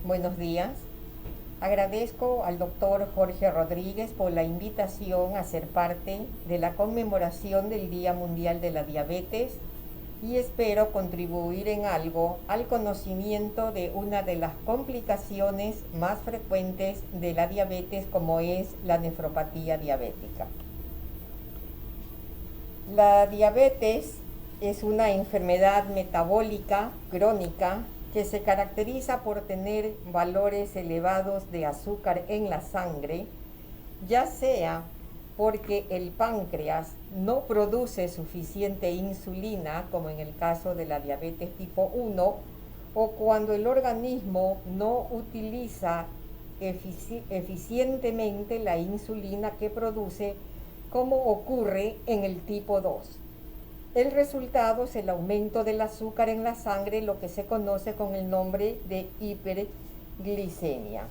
Buenos días. Agradezco al doctor Jorge Rodríguez por la invitación a ser parte de la conmemoración del Día Mundial de la Diabetes y espero contribuir en algo al conocimiento de una de las complicaciones más frecuentes de la diabetes, como es la nefropatía diabética. La diabetes es una enfermedad metabólica crónica que se caracteriza por tener valores elevados de azúcar en la sangre, ya sea porque el páncreas no produce suficiente insulina, como en el caso de la diabetes tipo 1, o cuando el organismo no utiliza eficientemente la insulina que produce, como ocurre en el tipo 2. El resultado es el aumento del azúcar en la sangre, lo que se conoce con el nombre de hiperglicemia.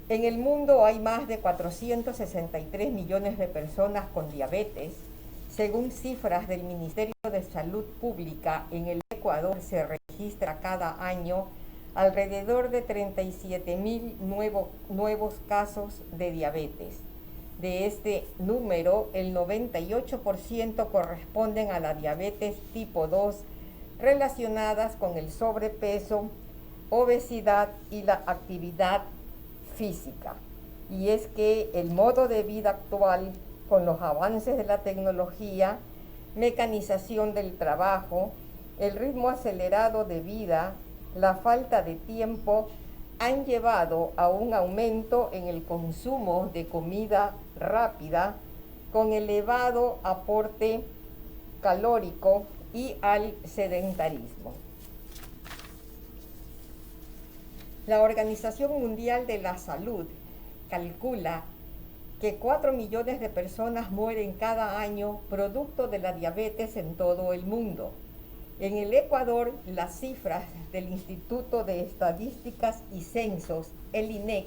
En el mundo hay más de 463 millones de personas con diabetes. Según cifras del Ministerio de Salud Pública, en el Ecuador se registra cada año alrededor de 37.000 nuevos casos de diabetes. De este número, el 98% corresponden a la diabetes tipo 2, relacionadas con el sobrepeso, obesidad y la actividad física. Y es que el modo de vida actual, con los avances de la tecnología, mecanización del trabajo, el ritmo acelerado de vida, la falta de tiempo, han llevado a un aumento en el consumo de comida rápida con elevado aporte calórico y al sedentarismo. La Organización Mundial de la Salud calcula que 4 millones de personas mueren cada año producto de la diabetes en todo el mundo. En el Ecuador, las cifras del Instituto de Estadísticas y Censos, el INEC,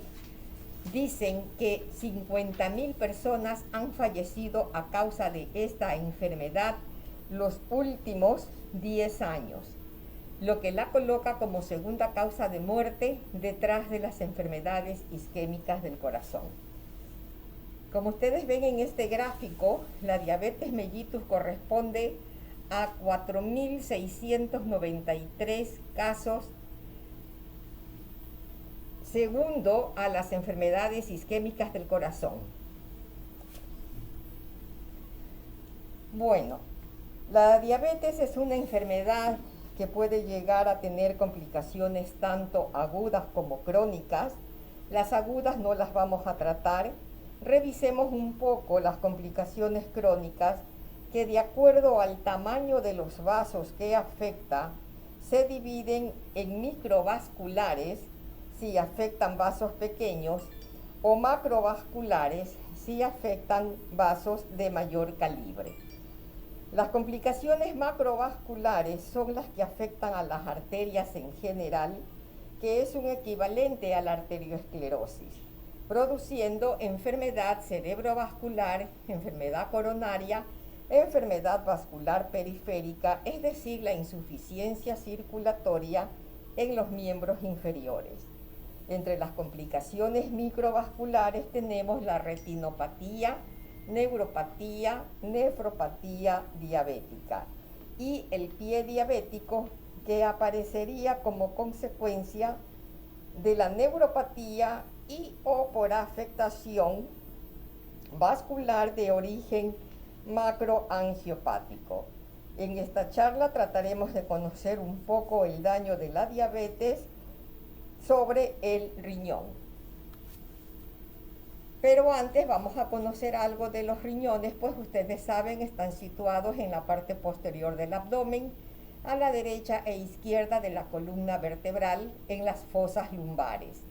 dicen que 50.000 personas han fallecido a causa de esta enfermedad los últimos 10 años, lo que la coloca como segunda causa de muerte detrás de las enfermedades isquémicas del corazón. Como ustedes ven en este gráfico, la diabetes mellitus corresponde a 4.693 casos, segundo a las enfermedades isquémicas del corazón. Bueno, la diabetes es una enfermedad que puede llegar a tener complicaciones tanto agudas como crónicas. Las agudas no las vamos a tratar. Revisemos un poco las complicaciones crónicas, que de acuerdo al tamaño de los vasos que afecta, se dividen en microvasculares, si afectan vasos pequeños, o macrovasculares, si afectan vasos de mayor calibre. Las complicaciones macrovasculares son las que afectan a las arterias en general, que es un equivalente a la arteriosclerosis, produciendo enfermedad cerebrovascular, enfermedad coronaria, enfermedad vascular periférica, es decir, la insuficiencia circulatoria en los miembros inferiores. Entre las complicaciones microvasculares tenemos la retinopatía, neuropatía, nefropatía diabética y el pie diabético, que aparecería como consecuencia de la neuropatía y o por afectación vascular de origen macroangiopático. En esta charla trataremos de conocer un poco el daño de la diabetes sobre el riñón. Pero antes vamos a conocer algo de los riñones, pues ustedes saben, están situados en la parte posterior del abdomen, a la derecha e izquierda de la columna vertebral, en las fosas lumbares.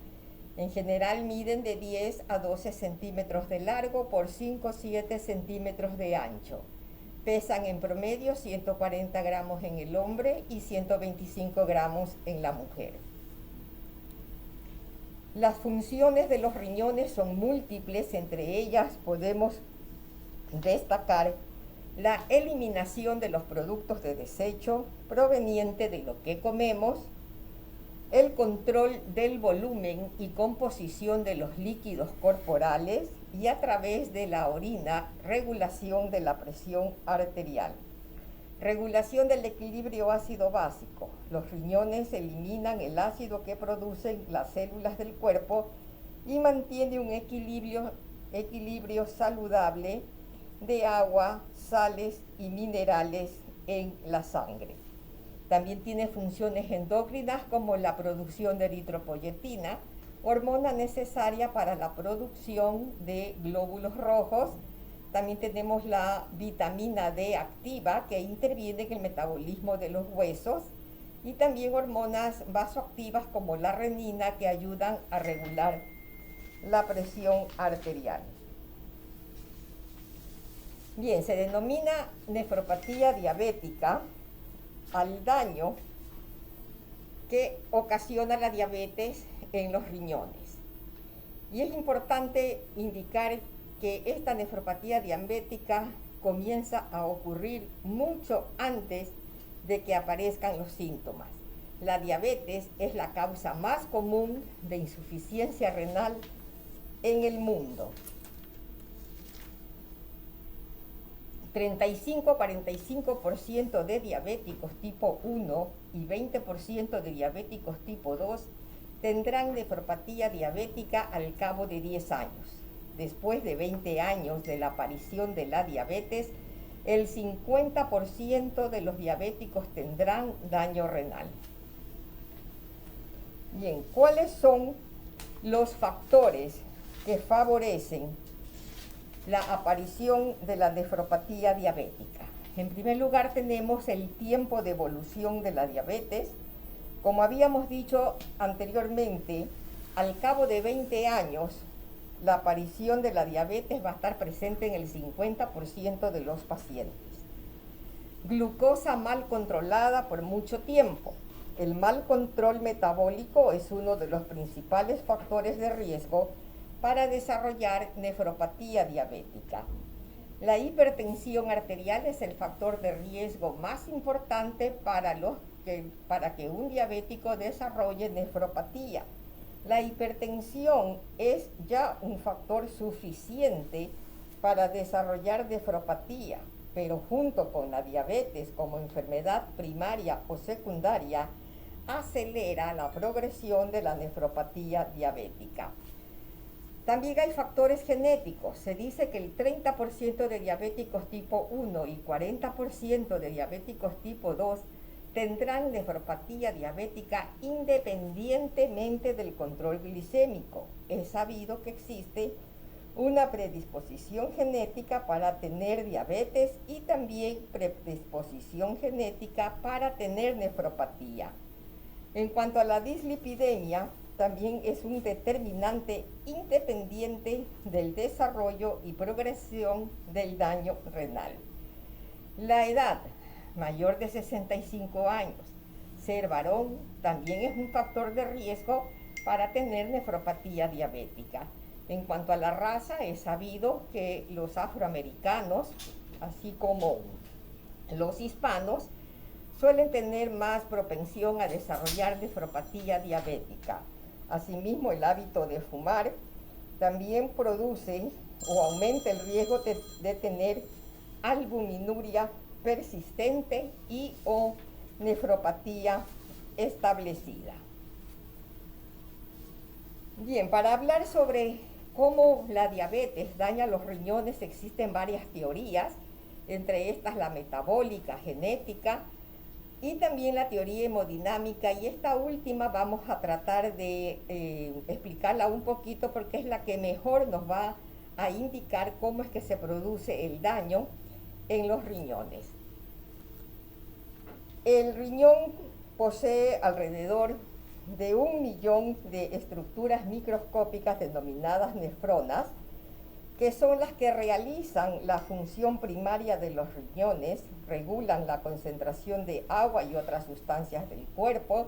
En general miden de 10 a 12 centímetros de largo por 5 o 7 centímetros de ancho. Pesan en promedio 140 gramos en el hombre y 125 gramos en la mujer. Las funciones de los riñones son múltiples, entre ellas podemos destacar la eliminación de los productos de desecho proveniente de lo que comemos, el control del volumen y composición de los líquidos corporales y a través de la orina, regulación de la presión arterial. Regulación del equilibrio ácido básico. Los riñones eliminan el ácido que producen las células del cuerpo y mantiene un equilibrio saludable de agua, sales y minerales en la sangre. También tiene funciones endócrinas como la producción de eritropoyetina, hormona necesaria para la producción de glóbulos rojos. También tenemos la vitamina D activa que interviene en el metabolismo de los huesos y también hormonas vasoactivas como la renina que ayudan a regular la presión arterial. Bien, se denomina nefropatía diabética al daño que ocasiona la diabetes en los riñones. Y es importante indicar que esta nefropatía diabética comienza a ocurrir mucho antes de que aparezcan los síntomas. La diabetes es la causa más común de insuficiencia renal en el mundo. 35-45% de diabéticos tipo 1 y 20% de diabéticos tipo 2 tendrán nefropatía diabética al cabo de 10 años. Después de 20 años de la aparición de la diabetes, el 50% de los diabéticos tendrán daño renal. Bien, ¿cuáles son los factores que favorecen la aparición de la nefropatía diabética? En primer lugar, tenemos el tiempo de evolución de la diabetes. Como habíamos dicho anteriormente, al cabo de 20 años, la aparición de la diabetes va a estar presente en el 50% de los pacientes. Glucosa mal controlada por mucho tiempo. El mal control metabólico es uno de los principales factores de riesgo para desarrollar nefropatía diabética. La hipertensión arterial es el factor de riesgo más importante para que un diabético desarrolle nefropatía. La hipertensión es ya un factor suficiente para desarrollar nefropatía, pero junto con la diabetes como enfermedad primaria o secundaria, acelera la progresión de la nefropatía diabética. También hay factores genéticos. Se dice que el 30% de diabéticos tipo 1 y 40% de diabéticos tipo 2 tendrán nefropatía diabética independientemente del control glicémico. Es sabido que existe una predisposición genética para tener diabetes y también predisposición genética para tener nefropatía. En cuanto a la dislipidemia, también es un determinante independiente del desarrollo y progresión del daño renal. La edad, mayor de 65 años, ser varón también es un factor de riesgo para tener nefropatía diabética. En cuanto a la raza, es sabido que los afroamericanos, así como los hispanos, suelen tener más propensión a desarrollar nefropatía diabética. Asimismo, el hábito de fumar también produce o aumenta el riesgo de tener albuminuria persistente y o nefropatía establecida. Bien, para hablar sobre cómo la diabetes daña los riñones existen varias teorías, entre estas la metabólica, genética y también la teoría hemodinámica, y esta última vamos a tratar de explicarla un poquito porque es la que mejor nos va a indicar cómo es que se produce el daño en los riñones. El riñón posee alrededor de 1 millón de estructuras microscópicas denominadas nefronas, que son las que realizan la función primaria de los riñones, regulan la concentración de agua y otras sustancias del cuerpo,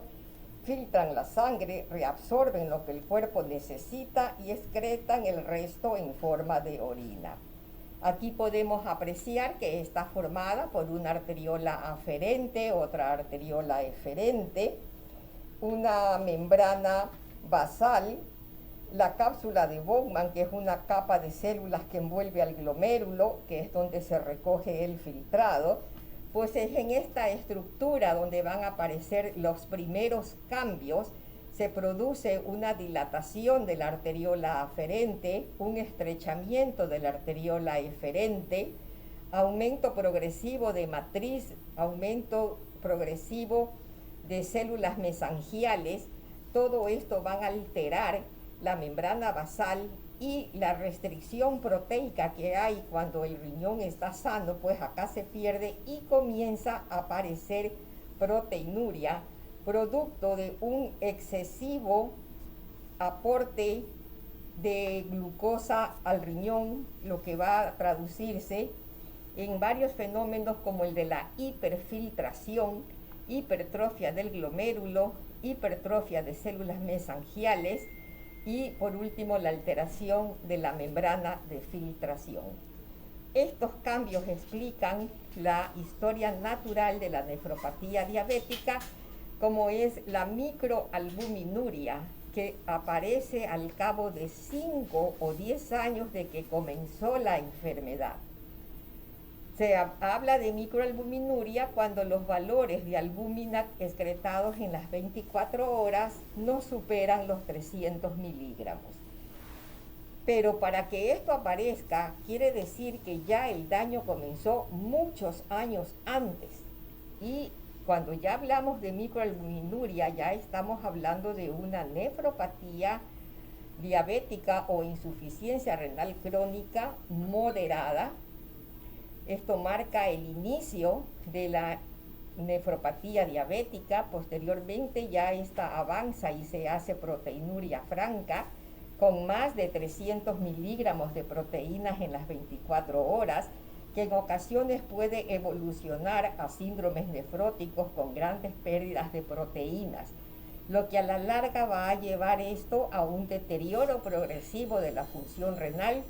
filtran la sangre, reabsorben lo que el cuerpo necesita y excretan el resto en forma de orina. Aquí podemos apreciar que está formada por una arteriola aferente, otra arteriola eferente, una membrana basal, la cápsula de Bowman, que es una capa de células que envuelve al glomérulo, que es donde se recoge el filtrado. Pues es en esta estructura donde van a aparecer los primeros cambios. Se produce una dilatación de la arteriola aferente, un estrechamiento de la arteriola eferente, aumento progresivo de matriz, aumento progresivo de células mesangiales. Todo esto van a alterar la membrana basal, y la restricción proteica que hay cuando el riñón está sano, pues acá se pierde y comienza a aparecer proteinuria, producto de un excesivo aporte de glucosa al riñón, lo que va a traducirse en varios fenómenos como el de la hiperfiltración, hipertrofia del glomérulo, hipertrofia de células mesangiales y por último la alteración de la membrana de filtración. Estos cambios explican la historia natural de la nefropatía diabética, como es la microalbuminuria, que aparece al cabo de 5 o 10 años de que comenzó la enfermedad. Se habla de microalbuminuria cuando los valores de albúmina excretados en las 24 horas no superan los 300 miligramos. Pero para que esto aparezca, quiere decir que ya el daño comenzó muchos años antes. Y cuando ya hablamos de microalbuminuria, ya estamos hablando de una nefropatía diabética o insuficiencia renal crónica moderada. Esto marca el inicio de la nefropatía diabética. Posteriormente ya esta avanza y se hace proteinuria franca, con más de 300 miligramos de proteínas en las 24 horas, que en ocasiones puede evolucionar a síndromes nefróticos con grandes pérdidas de proteínas, lo que a la larga va a llevar esto a un deterioro progresivo de la función renal.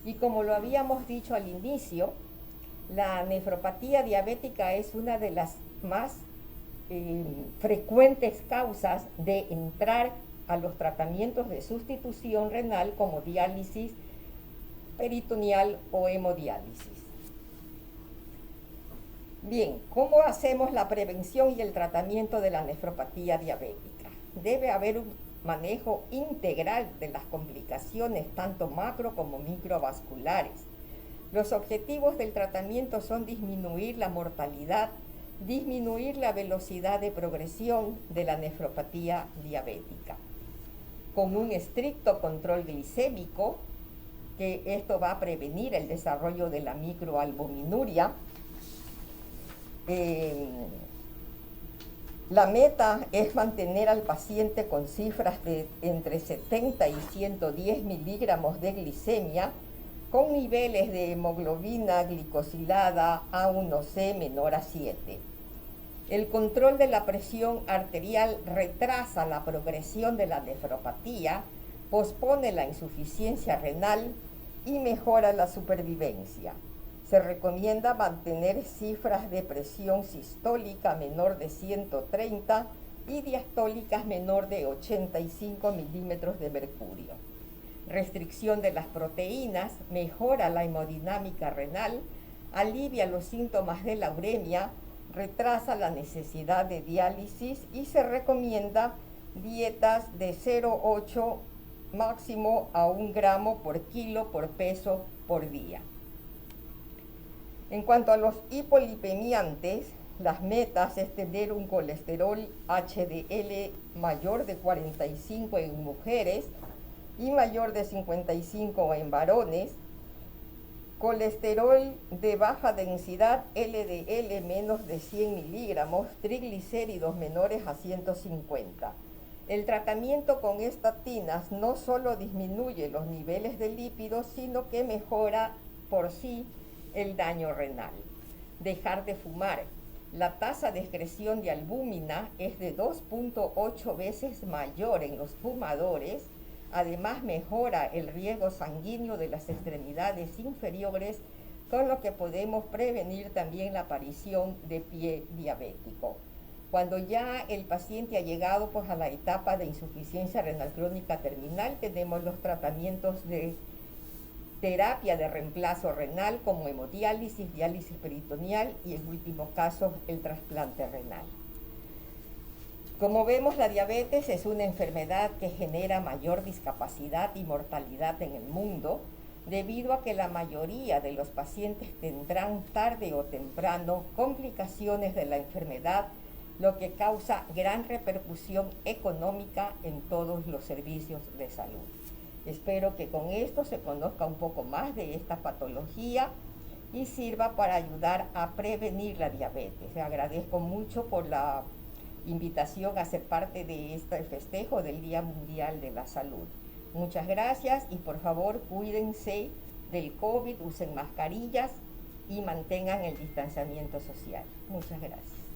Y como lo habíamos dicho al inicio, la nefropatía diabética es una de las más frecuentes causas de entrar a los tratamientos de sustitución renal como diálisis peritoneal o hemodiálisis. Bien, ¿cómo hacemos la prevención y el tratamiento de la nefropatía diabética? Debe haber un manejo integral de las complicaciones, tanto macro como microvasculares. Los objetivos del tratamiento son disminuir la mortalidad, disminuir la velocidad de progresión de la nefropatía diabética, con un estricto control glicémico, que esto va a prevenir el desarrollo de la microalbuminuria. La meta es mantener al paciente con cifras de entre 70 y 110 miligramos de glicemia, con niveles de hemoglobina glicosilada A1C menor a 7. El control de la presión arterial retrasa la progresión de la nefropatía, pospone la insuficiencia renal y mejora la supervivencia. Se recomienda mantener cifras de presión sistólica menor de 130 y diastólicas menor de 85 milímetros de mercurio. Restricción de las proteínas mejora la hemodinámica renal, alivia los síntomas de la uremia, retrasa la necesidad de diálisis y se recomienda dietas de 0,8 máximo a 1 gramo por kilo por peso por día. En cuanto a los hipolipemiantes, las metas es tener un colesterol HDL mayor de 45 en mujeres y mayor de 55 en varones, colesterol de baja densidad LDL menos de 100 miligramos, triglicéridos menores a 150. El tratamiento con estatinas no solo disminuye los niveles de lípidos, sino que mejora por sí el daño renal. Dejar de fumar. La tasa de excreción de albúmina es de 2.8 veces mayor en los fumadores. Además, mejora el riego sanguíneo de las extremidades inferiores con lo que podemos prevenir también la aparición de pie diabético. Cuando ya el paciente ha llegado pues, a la etapa de insuficiencia renal crónica terminal, tenemos los tratamientos de terapia de reemplazo renal como hemodiálisis, diálisis peritoneal y en último caso el trasplante renal. Como vemos, la diabetes es una enfermedad que genera mayor discapacidad y mortalidad en el mundo, debido a que la mayoría de los pacientes tendrán tarde o temprano complicaciones de la enfermedad, lo que causa gran repercusión económica en todos los servicios de salud. Espero que con esto se conozca un poco más de esta patología y sirva para ayudar a prevenir la diabetes. Agradezco mucho por la invitación a ser parte de este festejo del Día Mundial de la Salud. Muchas gracias y por favor cuídense del COVID, usen mascarillas y mantengan el distanciamiento social. Muchas gracias.